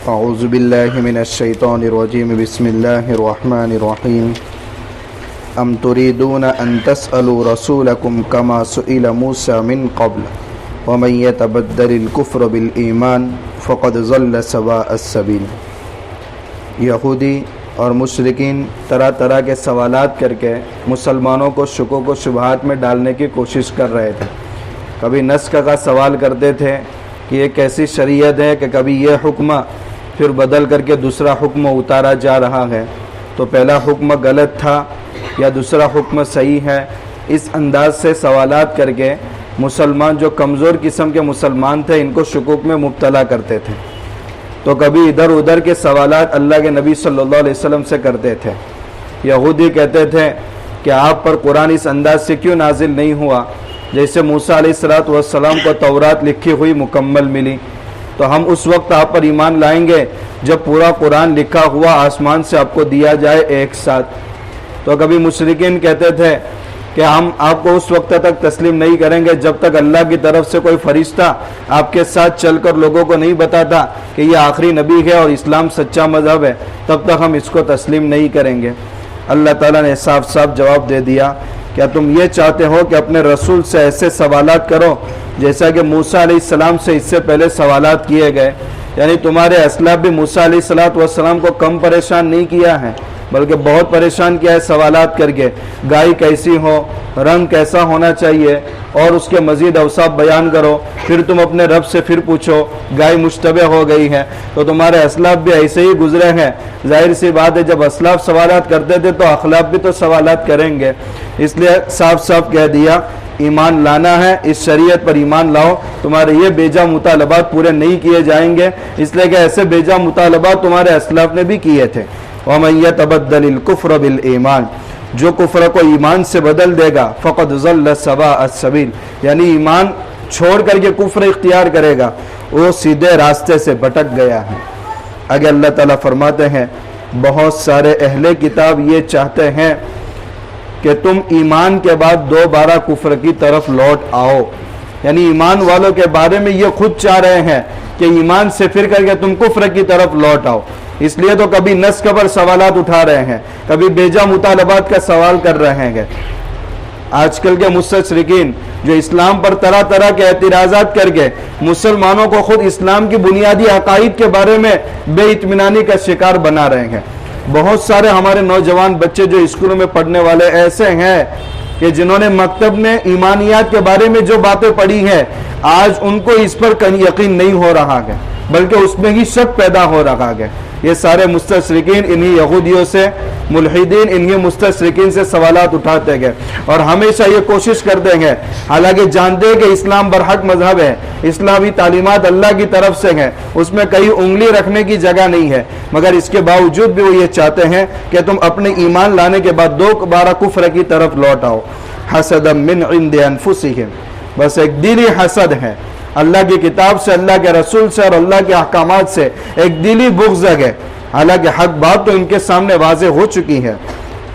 اعوذ باللہ من الشیطان الرجیم بسم اللہ الرحمن الرحیم ام تريدون ان تسألوا رسولكم كما سئل موسى من قبل ومن يتبدل الكفر بالایمان فقد ضل سواء السبیل۔ یہودی اور مشرکین طرح طرح کے سوالات کر کے مسلمانوں کو شکوک و شبہات میں ڈالنے کی کوشش کر رہے تھے۔ کبھی نسخ کا سوال کرتے تھے کہ یہ کیسی شریعت ہے کہ کبھی یہ حکم پھر بدل کر کے دوسرا حکم اتارا جا رہا ہے، تو پہلا حکم غلط تھا یا دوسرا حکم صحیح ہے۔ اس انداز سے سوالات کر کے مسلمان جو کمزور قسم کے مسلمان تھے ان کو شکوک میں مبتلا کرتے تھے۔ تو کبھی ادھر ادھر کے سوالات اللہ کے نبی صلی اللہ علیہ وسلم سے کرتے تھے۔ یہودی کہتے تھے کہ آپ پر قرآن اس انداز سے کیوں نازل نہیں ہوا جیسے موسیٰ علیہ السلام کو تورات لکھی ہوئی مکمل ملی، تو ہم اس وقت آپ پر ایمان لائیں گے جب پورا قرآن لکھا ہوا آسمان سے آپ کو دیا جائے ایک ساتھ۔ تو کبھی مشرکین کہتے تھے کہ ہم آپ کو اس وقت تک تسلیم نہیں کریں گے جب تک اللہ کی طرف سے کوئی فرشتہ آپ کے ساتھ چل کر لوگوں کو نہیں بتاتا کہ یہ آخری نبی ہے اور اسلام سچا مذہب ہے، تب تک ہم اس کو تسلیم نہیں کریں گے۔ اللہ تعالیٰ نے صاف صاف جواب دے دیا، کیا تم یہ چاہتے ہو کہ اپنے رسول سے ایسے سوالات کرو جیسا کہ موسیٰ علیہ السلام سے اس سے پہلے سوالات کیے گئے؟ یعنی تمہارے اسلاف بھی موسیٰ علیہ السلام کو کم پریشان نہیں کیا ہے بلکہ بہت پریشان کیا ہے سوالات کر کے، گائے کیسی ہو، رنگ کیسا ہونا چاہیے، اور اس کے مزید اوصاف بیان کرو، پھر تم اپنے رب سے پھر پوچھو گائے مشتبہ ہو گئی ہے۔ تو تمہارے اسلاف بھی ایسے ہی گزرے ہیں۔ ظاہر سی بات ہے جب اسلاف سوالات کرتے تھے تو اخلاف بھی تو سوالات کریں گے، اس لیے صاف صاف کہہ دیا ایمان لانا ہے، اس شریعت پر ایمان لاؤ، تمہارے یہ بیجا مطالبات پورے نہیں کیے جائیں گے، اس لیے کہ ایسے بیجا مطالبات تمہارے اسلاف نے بھی کیے تھے۔ وَمَن يَتَبَدَّلِ الْكُفْرَ بِالْإِيمَانِ، جو کفر کو ایمان سے بدل دے گا فقد ضل سواء السبیل، یعنی ایمان چھوڑ کر کے کفر اختیار کرے گا وہ سیدھے راستے سے بھٹک گیا ہے۔ آگے اللہ تعالیٰ فرماتے ہیں بہت سارے اہل کتاب یہ چاہتے ہیں کہ تم ایمان کے بعد دوبارہ کفر کی طرف لوٹ آؤ، یعنی ایمان والوں کے بارے میں یہ خود چاہ رہے ہیں کہ ایمان سے پھر کر کے تم کفر کی طرف لوٹ آؤ۔ اس لیے تو کبھی نسخ پر سوالات اٹھا رہے ہیں، کبھی بیجا مطالبات کا سوال کر رہے ہیں۔ آج کل کے مستشرقین جو اسلام پر طرح طرح کے اعتراضات کر کے مسلمانوں کو خود اسلام کی بنیادی عقائد کے بارے میں بے اطمینانی کا شکار بنا رہے ہیں۔ بہت سارے ہمارے نوجوان بچے جو اسکولوں میں پڑھنے والے ایسے ہیں کہ جنہوں نے مکتب میں ایمانیات کے بارے میں جو باتیں پڑھی ہیں آج ان کو اس پر یقین نہیں ہو رہا ہے بلکہ اس میں ہی شک پیدا ہو رہا ہے۔ یہ سارے مستشرقین انہی یہودیوں سے، ملحدین انہی مستشرقین سے سوالات اٹھاتے گئے اور ہمیشہ یہ کوشش کرتے ہیں، حالانکہ جانتے ہیں کہ اسلام برحق مذہب ہے، اسلامی تعلیمات اللہ کی طرف سے ہیں، اس میں کہیں انگلی رکھنے کی جگہ نہیں ہے، مگر اس کے باوجود بھی وہ یہ چاہتے ہیں کہ تم اپنے ایمان لانے کے بعد دوبارہ کفر کی طرف لوٹ آؤ۔ حسدا من عند انفسہم، بس ایک دلی حسد ہے اللہ کی کتاب سے، اللہ کے رسول سے اور اللہ کے احکامات سے، ایک دلی بغض ہے، حالانکہ حق بات تو ان کے سامنے واضح ہو چکی ہے۔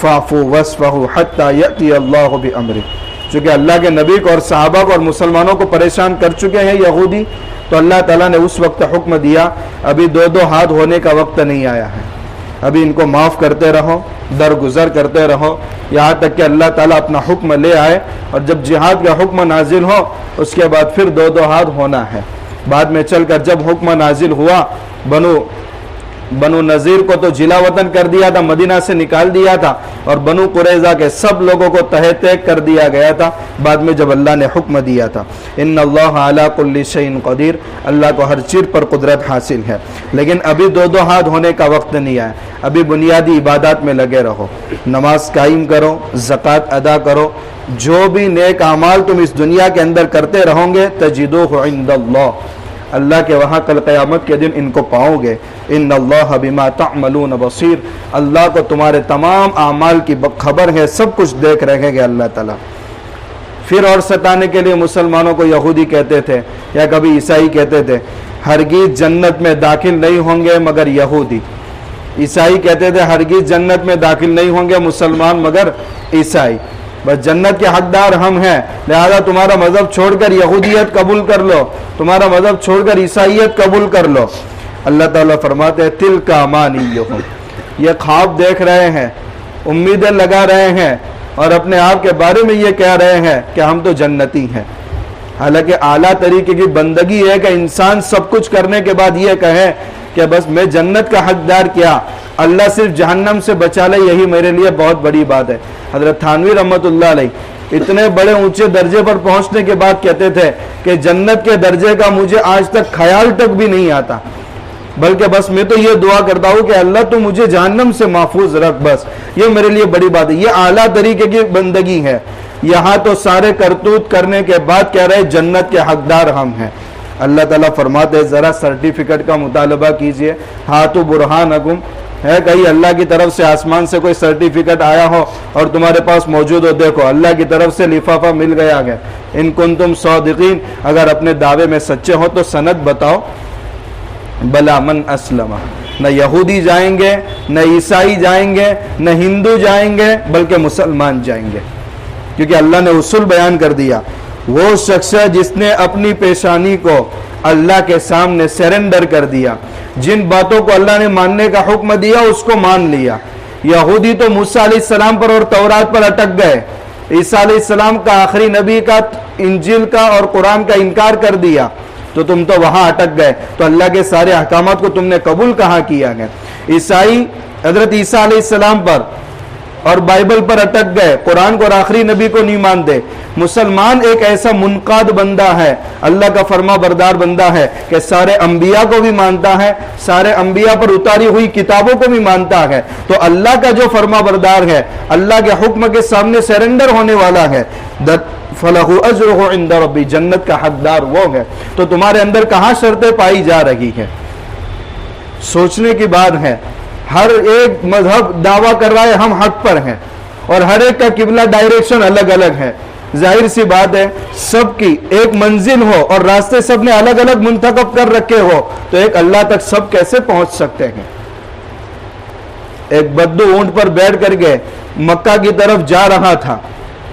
فاعفوا واصفحوا حتی یأتی اللہ بامرہ، چونکہ اللہ کے نبی کو اور صحابہ کو اور مسلمانوں کو پریشان کر چکے ہیں یہودی، تو اللہ تعالیٰ نے اس وقت حکم دیا ابھی دو ہاتھ ہونے کا وقت نہیں آیا ہے، ابھی ان کو معاف کرتے رہو، درگزر کرتے رہو، یہاں تک کہ اللہ تعالیٰ اپنا حکم لے آئے، اور جب جہاد کا حکم نازل ہو اس کے بعد پھر دو ہاتھ ہونا ہے۔ بعد میں چل کر جب حکم نازل ہوا بنو نذیر کو تو جلا وطن کر دیا تھا، مدینہ سے نکال دیا تھا، اور بنو قریظہ کے سب لوگوں کو تہہ تیگ کر دیا گیا تھا بعد میں جب اللہ نے حکم دیا تھا۔ ان اللہ علی کل شیء قدیر، اللہ کو ہر چیز پر قدرت حاصل ہے، لیکن ابھی دو ہاتھ ہونے کا وقت نہیں آیا، ابھی بنیادی عبادات میں لگے رہو، نماز قائم کرو، زکوٰۃ ادا کرو، جو بھی نیک اعمال تم اس دنیا کے اندر کرتے رہو گے تجدوہ عند اللہ، اللہ کے وہاں کل قیامت کے دن ان کو پاؤ گے۔ ان اللہ بما تعملون بصیر، اللہ کو تمہارے تمام اعمال کی خبر ہے، سب کچھ دیکھ رہے گے اللہ تعالیٰ۔ پھر اور ستانے کے لیے مسلمانوں کو یہودی کہتے تھے یا کبھی عیسائی کہتے تھے ہرگز جنت میں داخل نہیں ہوں گے مگر یہودی، عیسائی کہتے تھے ہرگز جنت میں داخل نہیں ہوں گے مسلمان مگر عیسائی، بس جنت کے حقدار ہم ہیں، لہذا تمہارا مذہب چھوڑ کر یہودیت قبول کر لو، تمہارا مذہب چھوڑ کر عیسائیت قبول کر لو۔ اللہ تعالیٰ فرماتے ہیں تلک امانیہم، یہ خواب دیکھ رہے ہیں، امیدیں لگا رہے ہیں اور اپنے آپ کے بارے میں یہ کہہ رہے ہیں کہ ہم تو جنتی ہیں۔ حالانکہ اعلیٰ طریقے کی بندگی ہے کہ انسان سب کچھ کرنے کے بعد یہ کہے کہ بس میں جنت کا حقدار کیا، اللہ صرف جہنم سے بچا لے، یہی میرے لیے بہت بڑی بات ہے۔ حضرت تھانوی رحمۃ اللہ علیہ اتنے بڑے اونچے درجے پر پہنچنے کے بعد کہتے تھے کہ جنت کے درجے کا مجھے آج تک خیال تک بھی نہیں آتا، بلکہ بس میں تو یہ دعا کرتا ہوں کہ اللہ تو مجھے جہنم سے محفوظ رکھ، بس یہ میرے لیے بڑی بات ہے۔ یہ اعلیٰ طریقے کی بندگی ہے۔ یہاں تو سارے کرتوت کرنے کے بعد کہہ رہے جنت کے حقدار ہم ہیں۔ اللہ تعالیٰ فرماتے ہیں ذرا سرٹیفکیٹ کا مطالبہ کیجئے، ہاتھو برہانکم، ہے کہیں اللہ کی طرف سے آسمان سے کوئی سرٹیفکیٹ آیا ہو اور تمہارے پاس موجود ہو، دیکھو اللہ کی طرف سے لفافہ مل گیا ہے، ان کنتم صادقین، اگر اپنے دعوے میں سچے ہو تو سند بتاؤ۔ بلا من اسلم، نہ یہودی جائیں گے، نہ عیسائی جائیں گے، نہ ہندو جائیں گے، بلکہ مسلمان جائیں گے، کیونکہ اللہ نے اصول بیان کر دیا۔ وہ شخص ہے جس نے اپنی پیشانی کو اللہ کے سامنے سرنڈر کر دیا، جن باتوں کو اللہ نے ماننے کا حکم دیا اس کو مان لیا۔ یہودی تو موسیٰ علیہ السلام پر اور تورات پر اٹک گئے، عیسیٰ علیہ السلام کا آخری نبی کا، انجیل کا اور قرآن کا انکار کر دیا، تو تم تو وہاں اٹک گئے، تو اللہ کے سارے احکامات کو تم نے قبول کہاں کیا ہے؟ عیسائی حضرت عیسیٰ علیہ السلام پر اور بائبل پر اٹک گئے، قرآن کو اور آخری نبی کو نہیں مانتے۔ مسلمان ایک ایسا منقاد بندہ ہے، اللہ کا فرما بردار بندہ ہے کہ سارے انبیاء کو بھی مانتا ہے، سارے انبیاء پر اتاری ہوئی کتابوں کو بھی مانتا ہے، تو اللہ کا جو فرما بردار ہے، اللہ کے حکم کے سامنے سرنڈر ہونے والا ہے، فَلَهُ أَجْرُهُ عِنْدَ رَبِّ، جنت کا حقدار وہ ہے۔ تو تمہارے اندر کہاں شرطیں پائی جا رہی ہے؟ سوچنے کی بات ہے۔ ہر ایک مذہب دعویٰ کر رہا ہے ہم حق پر ہیں، اور ہر ایک کا قبلہ ڈائریکشن الگ الگ ہے۔ ظاہر سی بات ہے سب کی ایک منزل ہو اور راستے سب نے الگ الگ منتخب کر رکھے ہو تو ایک اللہ تک سب کیسے پہنچ سکتے ہیں؟ ایک بدو اونٹ پر بیٹھ کر کے مکہ کی طرف جا رہا تھا،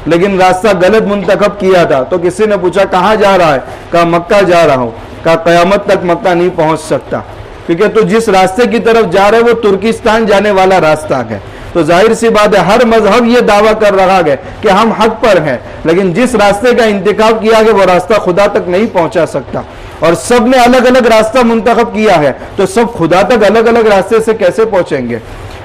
لیکن راستہ غلط منتخب کیا تھا، تو کسی نے پوچھا کہاں جا رہا ہے؟ کہا مکہ جا رہا ہوں۔ کہا قیامت تک مکہ نہیں پہنچ سکتا، کیونکہ تو جس راستے کی طرف جا رہے وہ ترکستان جانے والا راستہ ہے۔ تو ظاہر سی بات ہے ہر مذہب یہ دعویٰ کر رہا ہے کہ ہم حق پر ہیں، لیکن جس راستے کا انتخاب کیا ہے وہ راستہ خدا تک نہیں پہنچا سکتا، اور سب نے الگ الگ راستہ منتخب کیا ہے، تو سب خدا تک الگ الگ راستے سے کیسے پہنچیں گے؟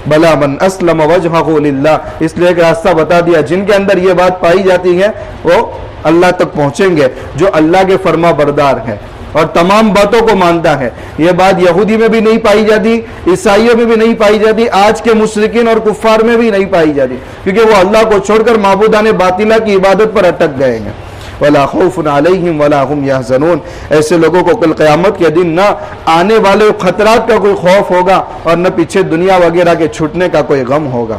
بلا من اسلم وجہہ للہ، اس لیے ایک راستہ بتا دیا، جن کے اندر یہ بات پائی جاتی ہے وہ اللہ تک پہنچیں گے، جو اللہ کے فرما بردار ہے اور تمام باتوں کو مانتا ہے۔ یہ بات یہودی میں بھی نہیں پائی جاتی، عیسائیوں میں بھی نہیں پائی جاتی، آج کے مشرکین اور کفار میں بھی نہیں پائی جاتی، کیونکہ وہ اللہ کو چھوڑ کر معبودان باطلہ کی عبادت پر اٹک گئے ہیں۔ وَلَا خَوْفٌ عَلَيْهِمْ وَلَا هُمْ يَحْزَنُونَ، ایسے لوگوں کو کل قیامت کے دن نہ آنے والے خطرات کا کوئی خوف ہوگا اور نہ پیچھے دنیا وغیرہ کے چھوٹنے کا کوئی غم ہوگا۔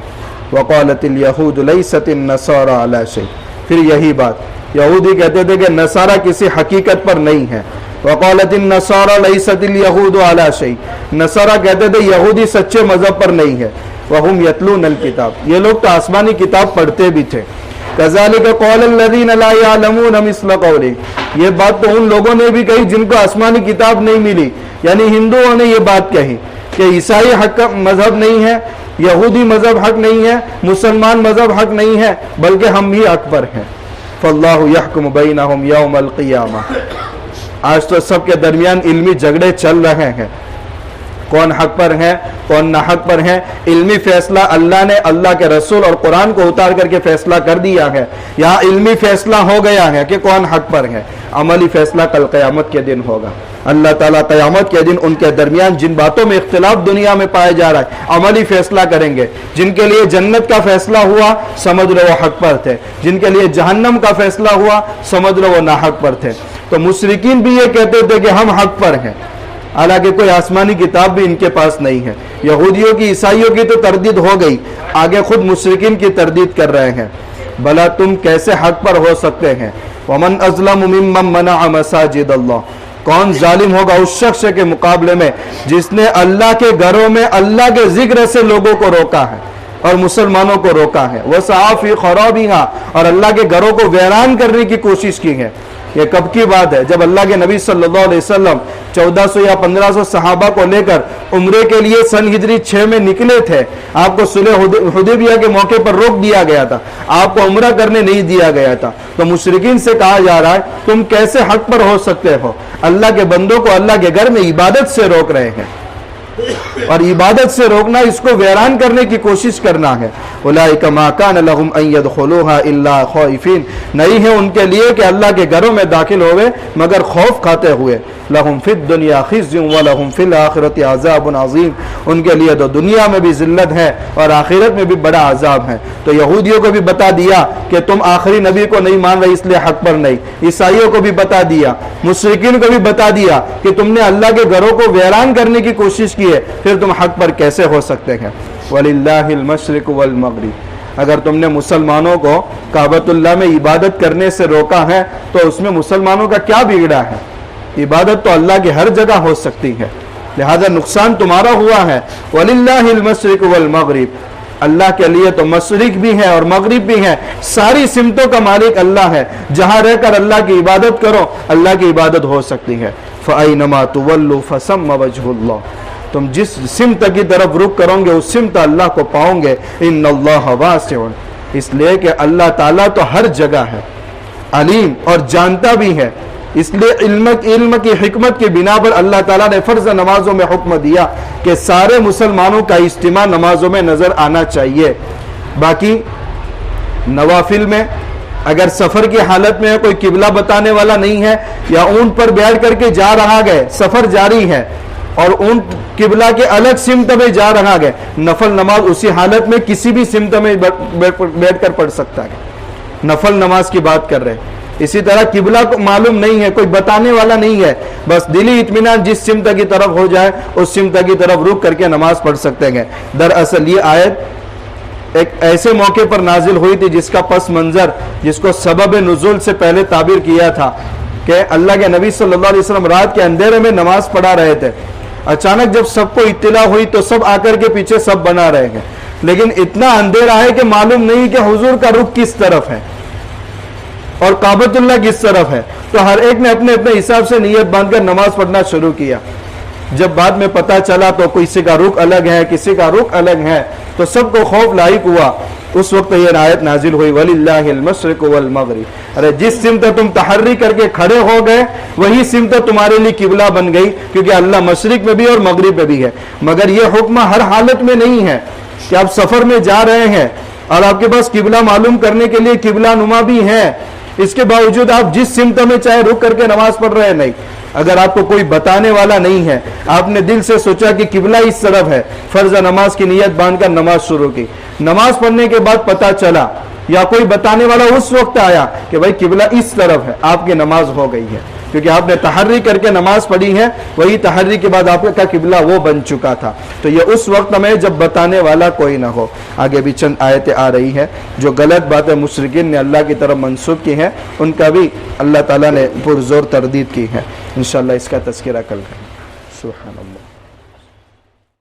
وَقَالَتِ الْيَهُودُ لَيْسَتِ النَّصَارَى عَلَى شَيْءٍ، پھر یہی بات یہودی کہتے تھے کہ نصارہ کسی حقیقت پر نہیں ہے۔ وقالت النصارى ليست اليهود على شيء، نصارہ کہتے تھے یہودی سچے مذہب پر نہیں ہے۔ وهم يتلون الكتاب، یہ لوگ تو آسمانی کتاب پڑھتے بھی تھے۔ كذلك قال الذين لا يعلمون مثل قوله، یہ بات تو ان لوگوں نے بھی کہی جن کو آسمانی کتاب نہیں ملی، یعنی ہندوؤں نے یہ بات کہی کہ عیسائی حق مذہب نہیں ہے، یہودی مذہب حق نہیں ہے، مسلمان مذہب حق نہیں ہے، بلکہ ہم ہی حق پر ہیں۔ فاللہ يحكم بينهم يوم القيامة، آج تو سب کے درمیان علمی جھگڑے چل رہے ہیں، کون حق پر ہے کون نہ حق پر ہے۔ علمی فیصلہ اللہ نے اللہ کے رسول اور قرآن کو اتار کر کے فیصلہ کر دیا ہے، یہاں علمی فیصلہ ہو گیا ہے کہ کون حق پر ہے، عملی فیصلہ کل قیامت کے دن ہوگا۔ اللہ تعالیٰ قیامت کے دن ان کے درمیان جن باتوں میں اختلاف دنیا میں پایا جا رہا ہے عملی فیصلہ کریں گے۔ جن کے لیے جنت کا فیصلہ ہوا سمجھ لو وہ حق پر تھے، جن کے لیے جہنم کا فیصلہ ہوا سمجھ لو وہ ناحق پر تھے۔ تو مشرکین بھی یہ کہتے تھے کہ ہم حق پر ہیں، حالانکہ کوئی آسمانی کتاب بھی ان کے پاس نہیں ہے۔ یہودیوں کی عیسائیوں کی تو تردید ہو گئی، آگے خود مشرکین کی تردید کر رہے ہیں۔ بھلا تم کیسے حق پر ہو سکتے ہیں؟ ومن اظلم ممن منع مساجد اللہ، کون ظالم ہوگا اس شخص کے مقابلے میں جس نے اللہ کے گھروں میں اللہ کے ذکر سے لوگوں کو روکا ہے اور مسلمانوں کو روکا ہے۔ وسعى في خرابها، اور اللہ کے گھروں کو ویران کرنے کی کوشش کی ہے۔ یہ کب کی بات ہے؟ جب اللہ کے نبی صلی اللہ علیہ وسلم 1400 یا 1500 صحابہ کو لے کر عمرے کے لیے سن ہجری 6 میں نکلے تھے. آپ کو صلح حدیبیہ کے موقع پر روک دیا گیا تھا, آپ کو عمرہ کرنے نہیں دیا گیا تھا. تو مشرکین سے کہا جا رہا ہے تم کیسے حق پر ہو سکتے ہو؟ اللہ کے بندوں کو اللہ کے گھر میں عبادت سے روک رہے ہیں, اور عبادت سے روکنا اس کو ویران کرنے کی کوشش کرنا ہے. اولئک ما کان لهم ان يدخلوها الا خائفین, نہیں ہے ان کے لیے کہ اللہ کے گھروں میں داخل ہوئے مگر خوف کھاتے ہوئے. لهم فی الدنیا خزي ولهم فی الآخرۃ عذاب عظیم, ان کے لیے تو دنیا میں بھی ذلت ہے اور آخرت میں بھی بڑا عذاب ہے. تو یہودیوں کو بھی بتا دیا کہ تم آخری نبی کو نہیں مان رہے اس لیے حق پر نہیں, عیسائیوں کو بھی بتا دیا, مشرکین کو بھی بتا دیا کہ تم نے اللہ کے گھروں کو ویران کرنے کی کوشش کی ہے, پھر تم حق پر کیسے ہو سکتے ہیں؟ وَلِلَّهِ الْمَشْرِقُ وَالْمَغْرِبُ, اگر تم نے مسلمانوں کو کعبۃ اللہ میں عبادت کرنے سے روکا ہے تو اس میں مسلمانوں کا کیا بگڑا ہے؟ عبادت تو اللہ کی ہر جگہ ہو سکتی ہے, لہذا نقصان تمہارا ہوا ہے. وَلِلَّهِ الْمَشْرِقُ وَالْمَغْرِبُ, اللہ کے لیے تو مشرق بھی ہے اور مغرب بھی ہے, ساری سمتوں کا مالک اللہ ہے. جہاں رہ کر اللہ کی عبادت کرو اللہ کی عبادت ہو سکتی ہے. فَأَيْنَمَا تُوَلُّوا فَثَمَّ وَجْهُ اللَّهِ, تم جس سمت کی طرف رخ کرو گے اس سمت اللہ کو پاؤ گے. ان اللہ واسع, اس لیے کہ اللہ تعالیٰ تو ہر جگہ ہے, علیم اور جانتا بھی ہے. اس لیے علم کی حکمت کی بنا پر اللہ تعالیٰ نے فرض نمازوں میں حکم دیا کہ سارے مسلمانوں کا اجتماع نمازوں میں نظر آنا چاہیے. باقی نوافل میں اگر سفر کی حالت میں کوئی قبلہ بتانے والا نہیں ہے یا اونٹ پر بیٹھ کر کے جا رہا گئے, سفر جاری ہے اور اونٹ قبلہ کے الگ سمت میں جا رہا گئے, نفل نماز اسی حالت میں کسی بھی سمت میں بیٹھ کر پڑھ سکتا ہے. نفل نماز کی بات کر رہے ہیں. اسی طرح قبلہ کو معلوم نہیں ہے, کوئی بتانے والا نہیں ہے, بس دلی اطمینان جس سمت کی طرف ہو جائے اس سمت کی طرف رک کر کے نماز پڑھ سکتے ہیں. دراصل یہ آیت ایک ایسے موقع پر نازل ہوئی تھی جس کا پس منظر, جس کو سبب نزول سے پہلے تعبیر کیا تھا کہ اللہ کے نبی صلی اللہ علیہ وسلم رات کے اندھیرے میں نماز پڑھا رہے تھے. اچانک جب سب کو اطلاع ہوئی تو سب آ کر کے پیچھے سب بنا رہے ہیں, لیکن اتنا اندھیرا ہے کہ معلوم نہیں کہ حضور کا رخ کس طرف ہے اور کعبۃ اللہ کس طرف ہے. تو ہر ایک نے اپنے اپنے حساب سے نیت باندھ کر نماز پڑھنا شروع کیا. جب بعد میں پتہ چلا تو کسی کا رخ الگ ہے کسی کا رخ الگ ہے تو سب کو خوف لاحق ہوا. اس وقت یہ آیت نازل ہوئی وَلِلَّهِ الْمَشْرِقُ وَالْمَغْرِبُ, ارے جس سمت تم تحری کر کے کھڑے ہو گئے وہی سمت تمہارے لیے قبلہ بن گئی, کیونکہ اللہ مشرق میں بھی اور مغرب میں بھی ہے. مگر یہ حکم ہر حالت میں نہیں ہے کہ آپ سفر میں جا رہے ہیں اور آپ کے پاس قبلہ معلوم کرنے کے لیے قبلہ نما بھی ہے, اس کے باوجود آپ جس سمت میں چاہے رک کر کے نماز پڑھ رہے نہیں. اگر آپ کو کوئی بتانے والا نہیں ہے, آپ نے دل سے سوچا کہ قبلہ اس طرف ہے, فرض نماز کی نیت باندھ کر نماز شروع کی, نماز پڑھنے کے بعد پتہ چلا یا کوئی بتانے والا اس وقت آیا کہ بھائی قبلہ اس طرف ہے, آپ کی نماز ہو گئی ہے, کیونکہ آپ نے تحری کر کے نماز پڑھی ہے, وہی تحری کے بعد آپ کا قبلہ وہ بن چکا تھا. تو یہ اس وقت میں جب بتانے والا کوئی نہ ہو. آگے بھی چند آیتیں آ رہی ہیں جو غلط باتیں مشرکین نے اللہ کی طرف منسوب کی ہیں, ان کا بھی اللہ تعالیٰ نے پرزور تردید کی ہے. انشاءاللہ اس کا تذکرہ کل کریں. سبحان اللہ.